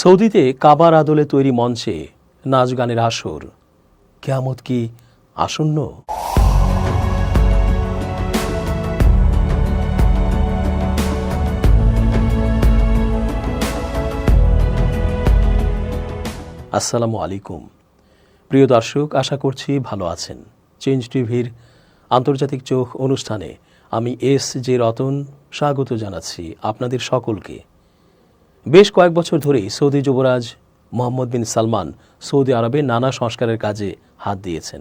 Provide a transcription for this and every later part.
সৌদিতে কাবার আদলে তৈরি মঞ্চে নাচ গানের আসর, কিয়ামত কি আসন্ন? আসসালামু আলাইকুম প্রিয় দর্শক, আশা করছি ভালো আছেন। চেঞ্জ টিভির আন্তর্জাতিক চোখ অনুষ্ঠানে আমি এস.জে. রতন স্বাগত জানাচ্ছি আপনাদের সকলকে। বেশ কয়েক বছর ধরেই সৌদি যুবরাজ মোহাম্মদ বিন সালমান সৌদি আরবে নানা সংস্কারের কাজে হাত দিয়েছেন।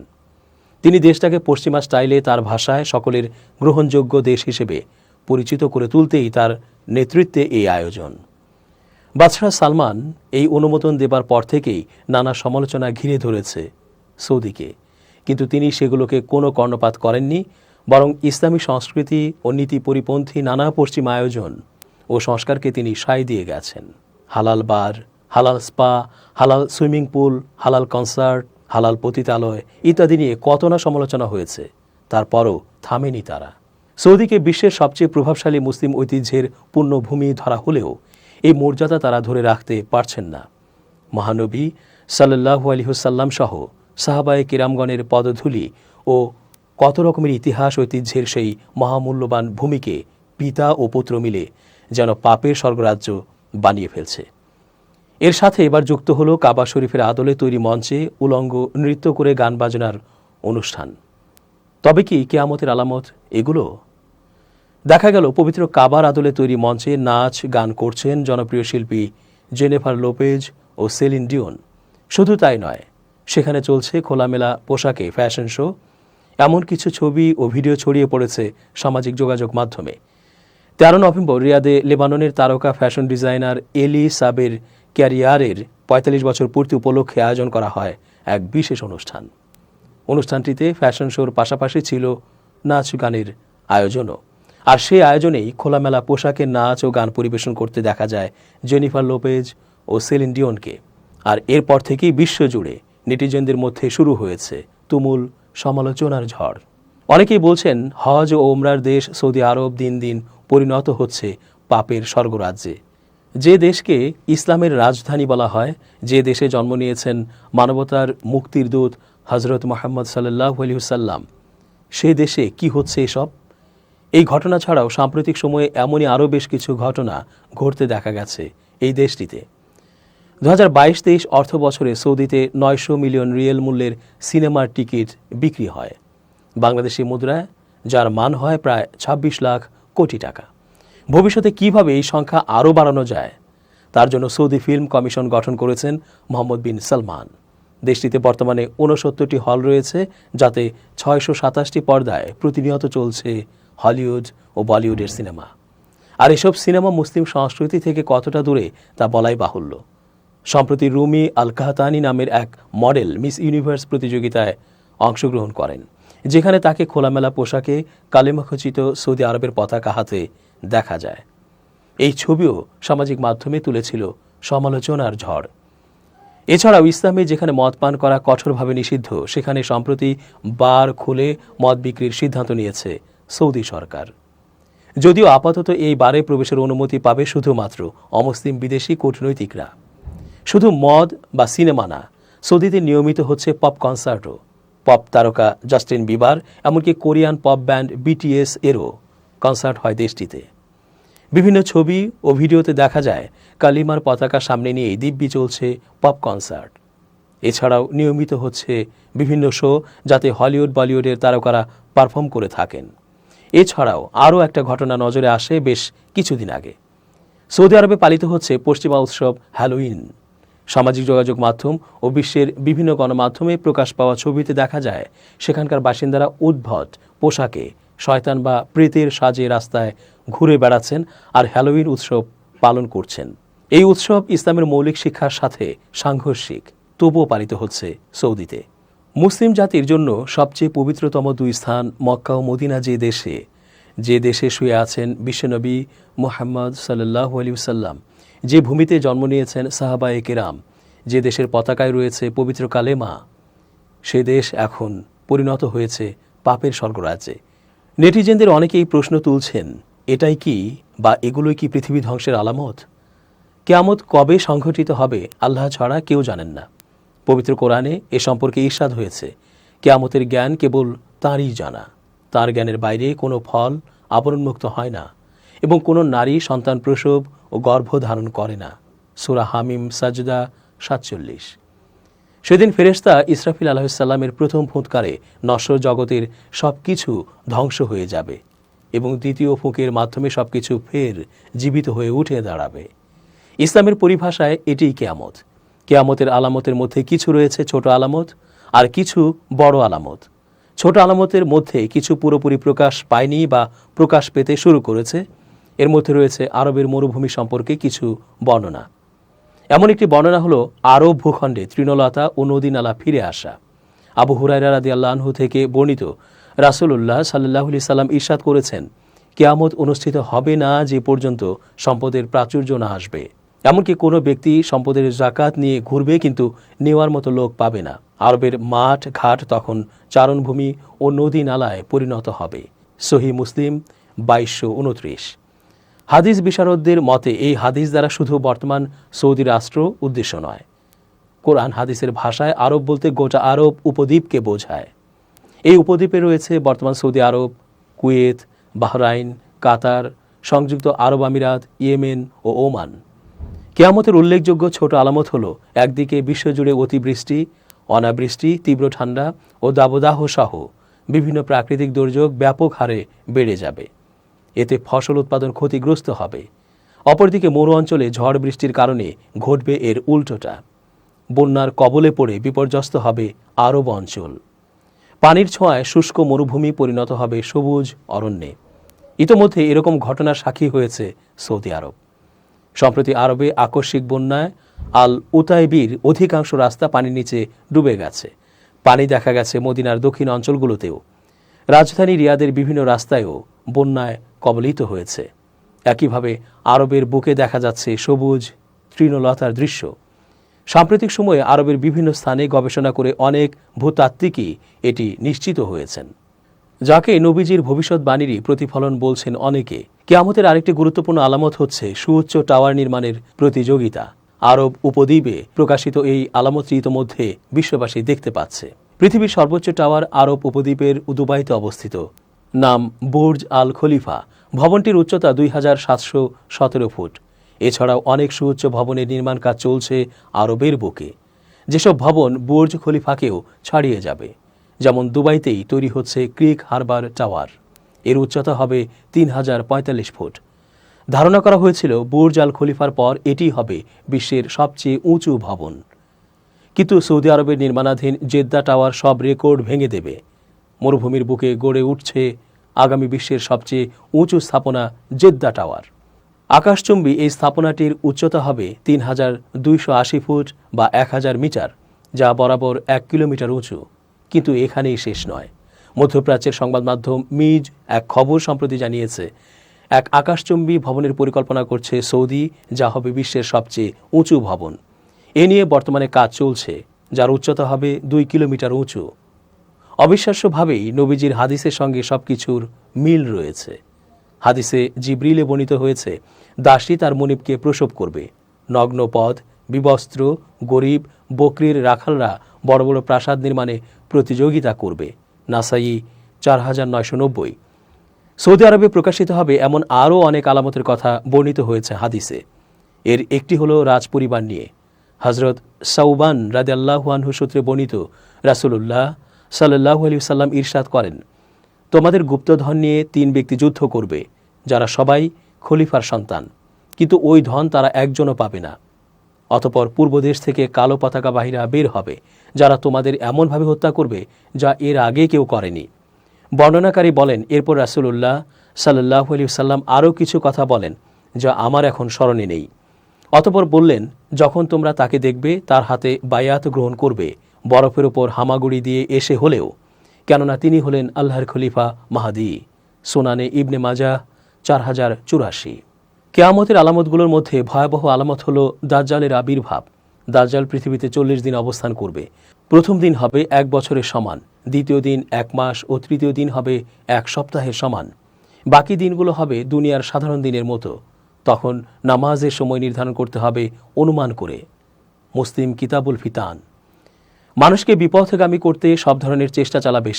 তিনি দেশটাকে পশ্চিমা স্টাইলে তার ভাষায় সকলের গ্রহণযোগ্য দেশ হিসেবে পরিচিত করে তুলতেই তার নেতৃত্বে এই আয়োজন। বাদশাহ সালমান এই অনুমোদন দেবার পর থেকেই নানা সমালোচনা ঘিরে ধরেছে সৌদিকে, কিন্তু তিনি সেগুলোকে কোনো কর্ণপাত করেননি, বরং ইসলামী সংস্কৃতি ও নীতি পরিপন্থী নানা পশ্চিম আয়োজন ও সংস্কারকে তিনি সায় দিয়ে গেছেন। হালাল বার, হালাল স্পা, হালাল সুইমিং পুল, হালাল কনসার্ট, হালাল পতিতালয় ইত্যাদি নিয়ে কত না সমালোচনা হয়েছে, তারপরও থামেনি তারা। সৌদিকে বিশ্বের সবচেয়ে প্রভাবশালী মুসলিম ঐতিহ্যের পুণ্যভূমি ধরা হলেও এই মর্যাদা তারা ধরে রাখতে পারছেন না। মহানবী সাল্লাল্লাহু আলাইহি ওয়াসাল্লাম সহ সাহাবায়ে কিরামগণের পদধূলি ও কত রকমের ইতিহাস ঐতিহ্যের সেই মহামূল্যবান ভূমিকে পিতা ও পুত্র মিলে যেন পাপের স্বর্গরাজ্য বানিয়ে ফেলছে। এর সাথে এবার যুক্ত হলো কাবা শরীফের আদলে তৈরি মঞ্চে উলঙ্গ নৃত্য করে গান বাজনার অনুষ্ঠান। তবে কি কিয়ামতের আলামত এগুলো? দেখা গেল পবিত্র কাবার আদলে তৈরি মঞ্চে নাচ গান করছেন জনপ্রিয় শিল্পী জেনিফার লোপেজ ও সেলিন ডিওন। শুধু তাই নয়, সেখানে চলছে খোলামেলা পোশাকে ফ্যাশন শো। এমন কিছু ছবি ও ভিডিও ছড়িয়ে পড়েছে সামাজিক যোগাযোগ মাধ্যমে। 13 নভেম্বর রিয়াদে লেবাননের তারকা ফ্যাশন ডিজাইনার এলি সাবের ক্যারিয়ারের 45 বছর পূর্তি উপলক্ষে আয়োজন করা হয় এক বিশেষ অনুষ্ঠান। অনুষ্ঠানটিতে ফ্যাশন শোর পাশাপাশি ছিল নাচ গানের আয়োজনও। আর সেই আয়োজনেই খোলামেলা পোশাকে নাচ ও গান পরিবেশন করতে দেখা যায় জেনিফার লোপেজ ও সেলিন ডিওনকে। আর এরপর থেকেই বিশ্বজুড়ে নেটিজেনদের মধ্যে শুরু হয়েছে তুমুল সমালোচনার ঝড়। অনেকেই বলছেন, হজ ও ওমরার দেশ সৌদি আরব দিন দিন পরিণত হচ্ছে পাপের স্বর্গরাজ্যে। যে দেশকে ইসলামের রাজধানী বলা হয়, যে দেশে জন্ম নিয়েছেন মানবতার মুক্তির দূত হজরত মুহাম্মদ সাল্লাল্লাহু আলাইহি ওয়াসাল্লাম, সেই দেশে কি হচ্ছে এসব? এই ঘটনা ছাড়াও সাম্প্রতিক সময়ে এমনই আরও বেশ কিছু ঘটনা ঘটতে দেখা গেছে এই দেশটিতে। 2022-23 অর্থ বছরে সৌদিতে 900 মিলিয়ন রিয়েল মূল্যের সিনেমার টিকিট বিক্রি হয় বাংলাদেশি মুদ্রায়, যার মান হয় প্রায় 26 লাখ কোটি টাকা। ভবিষ্যতে কিভাবে এই সংখ্যা আরও বাড়ানো যায়, তার জন্য সৌদি ফিল্ম কমিশন গঠন করেছেন মোহাম্মদ বিন সালমান। দেশটিতে বর্তমানে 69টি হল রয়েছে, যাতে 627টি পর্দায় প্রতিনিয়ত চলছে হলিউড ও বলিউডের সিনেমা। আর এসব সিনেমা মুসলিম সংস্কৃতি থেকে কতটা দূরে তা বলাই বাহুল্য। সম্প্রতি রুমি আল কাহতানি নামের এক মডেল মিস ইউনিভার্স প্রতিযোগিতায় অংশগ্রহণ করেন, যেখানে তাকে খোলামেলা পোশাকে কালেমাখচিত সৌদি আরবের পতাকা হাতে দেখা যায়। এই ছবিও সামাজিক মাধ্যমে তুলেছিল সমালোচনার ঝড়। এছাড়াও ইসলামে যেখানে মদ পান করা কঠোরভাবে নিষিদ্ধ, সেখানে সম্প্রতি বার খুলে মদ বিক্রির সিদ্ধান্ত নিয়েছে সৌদি সরকার। যদিও আপাতত এই বারে প্রবেশের অনুমতি পাবে শুধুমাত্র অমুসলিম বিদেশি কূটনৈতিকরা। শুধু মদ বা সিনেমা না, সৌদিতে নিয়মিত হচ্ছে পপ কনসার্টও। পপ তারকা জাস্টিন বিবার, এমনকি কোরিয়ান পপ ব্যান্ড বিটিএস এরও কনসার্ট হয় দেশটিতে। বিভিন্ন ছবি ও ভিডিওতে দেখা যায় কালিমার পতাকা সামনে নিয়েই দিব্যি চলছে পপ কনসার্ট। এছাড়াও নিয়মিত হচ্ছে বিভিন্ন শো, যাতে হলিউড বলিউডের তারকারা পারফর্ম করে থাকেন। এছাড়াও আরও একটা ঘটনা নজরে আসে বেশ কিছুদিন আগে। সৌদি আরবে পালিত হচ্ছে পশ্চিমা উৎসব হ্যালোইন। সামাজিক যোগাযোগ মাধ্যম ও বিশ্বের বিভিন্ন গণমাধ্যমে প্রকাশ পাওয়া ছবিতে দেখা যায় সেখানকার বাসিন্দারা উদ্ভট পোশাকে শয়তান বা প্রেতের সাজে রাস্তায় ঘুরে বেড়াচ্ছেন আর হ্যালোইন উৎসব পালন করছেন। এই উৎসব ইসলামের মৌলিক শিক্ষার সাথে সাংঘর্ষিক, তবুও পালিত হচ্ছে সৌদিতে। মুসলিম জাতির জন্য সবচেয়ে পবিত্রতম দুই স্থান মক্কা ও মদিনা, যে দেশে শুয়ে আছেন বিশ্বনবী মুহাম্মদ সাল্লাল্লাহু আলাইহি ওয়াসাল্লাম, যে ভূমিতে জন্ম নিয়েছেন সাহাবায়ে কেরাম, যে দেশের পতাকায় রয়েছে পবিত্র কালেমা, সে দেশ এখন পরিণত হয়েছে পাপের স্বর্গরাজ্যে। নেটিজেনদের অনেকেই প্রশ্ন তুলছেন, এটাই কি বা এগুলোই কি পৃথিবী ধ্বংসের আলামত? কিয়ামত কবে সংঘটিত হবে আল্লাহ ছাড়া কেউ জানেন না। পবিত্র কোরআনে এ সম্পর্কে ইরশাদ হয়েছে, কিয়ামতের জ্ঞান কেবল তাঁরই জানা। তার জ্ঞানের বাইরে কোনো ফল আবরণমুক্ত হয় না এবং কোনো নারী সন্তান প্রসব ও গর্ভধারণ করে না। সূরা হামিম সাজদা 47। সেদিন ফেরেশতা ইসরাফিল আলাইহিসসালামের প্রথম ফুৎকারে নশ্বর জগতের সব কিছু ধ্বংস হয়ে যাবে এবং দ্বিতীয় ফুঁকের মাধ্যমে সব কিছু ফের জীবিত হয়ে উঠে দাঁড়াবে। ইসলামের পরিভাষায় এটিই কিয়ামত। কিয়ামতের আলামতের মধ্যে কিছু রয়েছে ছোট আলামত আর কিছু বড় আলামত। ছোট আলামতের মধ্যে কিছু পুরোপুরি প্রকাশ পায়নি বা প্রকাশ পেতে শুরু করেছে। এর মধ্যে রয়েছে আরবের মরুভূমি সম্পর্কে কিছু বর্ণনা। এমন একটি বর্ণনা হলো আরব ভূখণ্ডে তৃণলতা ও নদী নালা ফিরে আসা। আবু হুরায়রা রাদিয়াল্লাহু আনহু থেকে বর্ণিত, রাসূলুল্লাহ সাল্লাল্লাহু আলাইহি সাল্লাম ইরশাদ করেছেন, কিয়ামত অনুষ্ঠিত হবে না যে পর্যন্ত সম্পদের প্রাচুর্য না আসবে। এমনকি কোনো ব্যক্তি সম্পদের যাকাত নিয়ে ঘুরবে কিন্তু নেওয়ার মতো লোক পাবে না। আরবের মাঠ ঘাট তখন চারণভূমি ও নদী নালায় পরিণত হবে। সহিহ মুসলিম 2229। হাদিস বিশারদদের মতে এই হাদিস দ্বারা শুধু বর্তমান সৌদি রাষ্ট্র উদ্দেশ্য নয়। কোরআন হাদিসের ভাষায় আরব বলতে গোটা আরব উপদ্বীপকে বোঝায়। এই উপদ্বীপে রয়েছে বর্তমান সৌদি আরব, কুয়েত, বাহরাইন, কাতার, সংযুক্ত আরব আমিরাত, ইয়েমেন ও ওমান। কিয়ামতের উল্লেখযোগ্য ছোট আলামত হল, একদিকে বিশ্বজুড়ে অতিবৃষ্টি, অনাবৃষ্টি, তীব্র ঠান্ডা ও দাবদাহ সহ বিভিন্ন প্রাকৃতিক দুর্যোগ ব্যাপক হারে বেড়ে যাবে। এতে ফসল উৎপাদন ক্ষতিগ্রস্ত হবে। অপরদিকে মরু অঞ্চলে ঝড় বৃষ্টির কারণে ঘটবে এর উল্টোটা। বন্যার কবলে পড়ে বিপর্যস্ত হবে আরব অঞ্চল। পানির ছোঁয়ায় শুষ্ক মরুভূমি পরিণত হবে সবুজ অরণ্যে। ইতোমধ্যে এরকম ঘটনার সাক্ষী হয়েছে সৌদি আরব। সম্প্রতি আরবে আকস্মিক বন্যায় আল উতাইবির অধিকাংশ রাস্তা পানির নিচে ডুবে গেছে। পানি দেখা গেছে মদিনার দক্ষিণ অঞ্চলগুলোতেও। রাজধানী রিয়াদের বিভিন্ন রাস্তায়ও বন্যায় কবলিত হয়েছে। একইভাবে আরবের বুকে দেখা যাচ্ছে সবুজ তৃণলতার দৃশ্য। সাম্প্রতিক সময়ে আরবের বিভিন্ন স্থানে গবেষণা করে অনেক ভূতাত্ত্বিকই এটি নিশ্চিত হয়েছেন, যাকে নবীজির ভবিষ্যৎবাণীরই প্রতিফলন বলছেন অনেকে। কিয়ামতের আরেকটি গুরুত্বপূর্ণ আলামত হচ্ছে সুউচ্চ টাওয়ার নির্মাণের প্রতিযোগিতা। আরব উপদ্বীপে প্রকাশিত এই আলামতটি ইতোমধ্যে বিশ্ববাসী দেখতে পাচ্ছে। পৃথিবীর সর্বোচ্চ টাওয়ার আরব উপদ্বীপের দুবাইতে অবস্থিত। নাম বুর্জ আল খলিফা। ভবনটির উচ্চতা 2717 ফুট। এছাড়াও অনেক সুউচ্চ ভবনের নির্মাণ কাজ চলছে আরবের বুকে। যেসব ভবন বুর্জ খলিফাকেও ছাড়িয়ে যাবে। যেমন দুবাইতেই তৈরি হচ্ছে ক্রিক হারবার টাওয়ার। এর উচ্চতা হবে 3045 ফুট। ধারণা করা হয়েছিল বুর্জ আল খলিফার পর এটি হবে বিশ্বের সবচেয়ে উঁচু ভবন। কিন্তু সৌদি আরবের নির্মাণাধীন জেদ্দা টাওয়ার সব রেকর্ড ভেঙে দেবে। মরুভূমির বুকে গড়ে উঠছে আগামী বিশ্বের সবচেয়ে উঁচু স্থাপনা জেদ্দা টাওয়ার। আকাশচুম্বী এই স্থাপনাটির উচ্চতা হবে 3280 ফুট বা 1000 মিটার, যা বরাবর 1 কিলোমিটার উঁচু। কিন্তু এখানেই শেষ নয়। মধ্যপ্রাচ্যের সংবাদ মাধ্যম মিজ এক খবর সম্প্রতি জানিয়েছে, এক আকাশচুম্বী ভবনের পরিকল্পনা করছে সৌদি, যা হবে বিশ্বের সবচেয়ে উঁচু ভবন। এ নিয়ে বর্তমানে কাজ চলছে, যার উচ্চতা হবে 2 কিলোমিটার উঁচু। অবিশ্বাস্যভাবেই নবীজির হাদিসের সঙ্গে সবকিছুর মিল রয়েছে। হাদিসে জিবরিলে বর্ণিত হয়েছে, দাসী তার মনিবকে প্রসব করবে। নগ্ন পথ, বিবস্ত্র, গরিব, বকরির রাখালরা বড় বড় প্রাসাদ নির্মাণে প্রতিযোগিতা করবে। নাসাই 4990। সৌদি আরবে প্রকাশিত হবে এমন আরও অনেক আলামতের কথা বর্ণিত হয়েছে হাদিসে। এর একটি হলো রাজপরিবার নিয়ে। হজরত সাউবান রাদিয়াল্লাহু আনহু সূত্রে বর্ণিত, রাসূলুল্লাহ সাল্লাল্লাহু আলাইহি ওয়াসাল্লাম ইরশাদ করেন, তোমাদের গুপ্তধন নিয়ে 3 ব্যক্তি যুদ্ধ করবে, যারা সবাই খলিফার সন্তান, কিন্তু ওই ধন তারা একজনও পাবে না। অতপর পূর্ব দেশ থেকে কালো পতাকাবাহীরা বের হবে, যারা তোমাদের এমনভাবে হত্যা করবে যা এর আগে কেউ করেনি। বর্ণনাকারী বলেন, এরপর রাসূলুল্লাহ সাল্লাল্লাহু আলাইহি ওয়াসাল্লাম আরও কিছু কথা বলেন, যা আমার এখন স্মরণে নেই। অতপর বললেন, যখন তোমরা তাকে দেখবে, তার হাতে বায়াত গ্রহণ করবে, বরফের উপর হামাগুড়ি দিয়ে এসে হলেও, কেননা তিনি হলেন আল্লাহর খলিফা মাহদী। সুনানে ইবনে মাজাহ 4084। কিয়ামতের আলামতগুলোর মধ্যে ভয়াবহ আলামত হল দাজ্জালের আবির্ভাব। দাজ্জাল পৃথিবীতে 40 দিন অবস্থান করবে। প্রথম দিন হবে 1 বছরের সমান, দ্বিতীয় দিন 1 মাস ও তৃতীয় দিন হবে 1 সপ্তাহের সমান। বাকি দিনগুলো হবে দুনিয়ার সাধারণ দিনের মতো। তখন নামাজের সময় নির্ধারণ করতে হবে অনুমান করে। মুসলিম কিতাবুল ফিতান। মানুষকে বিপথগামী করতে সব ধরনের চেষ্টা চালাবে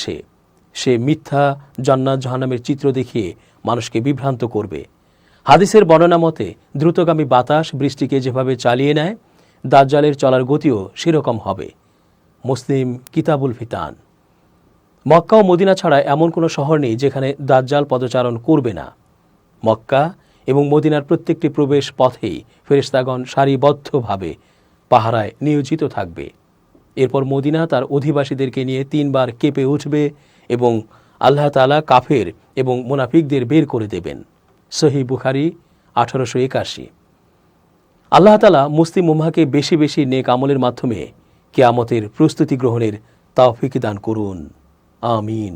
সে মিথ্যা জান্নাত জাহান্নামের চিত্র দেখিয়ে মানুষকে বিভ্রান্ত করবে। হাদিসের বর্ণনা মতে দ্রুতগামী বাতাস বৃষ্টিকে যেভাবে চালিয়ে নেয়, দাজ্জালের চলার গতিও সেরকম হবে। মুসলিম কিতাবুল ফিতান। মক্কা ও মদিনা ছাড়া এমন কোনো শহর নেই যেখানে দাজ্জাল পদচারণ করবে না। মক্কা এবং মদিনার প্রত্যেকটি প্রবেশ পথেই ফেরেশতাগণ সারিবদ্ধভাবে পাহারায় নিয়োজিত থাকবে। এরপর মদিনা তার অধিবাসীদেরকে নিয়ে 3 বার কেঁপে উঠবে এবং আল্লাহ তাআলা কাফের এবং মুনাফিকদের বের করে দেবেন। সহিহ বুখারী 1881। আল্লাহ তাআলা মুসলিম উম্মাহকে বেশি বেশি নেক আমলের মাধ্যমে কিয়ামতের প্রস্তুতি গ্রহণের তৌফিক দান করুন। আমিন।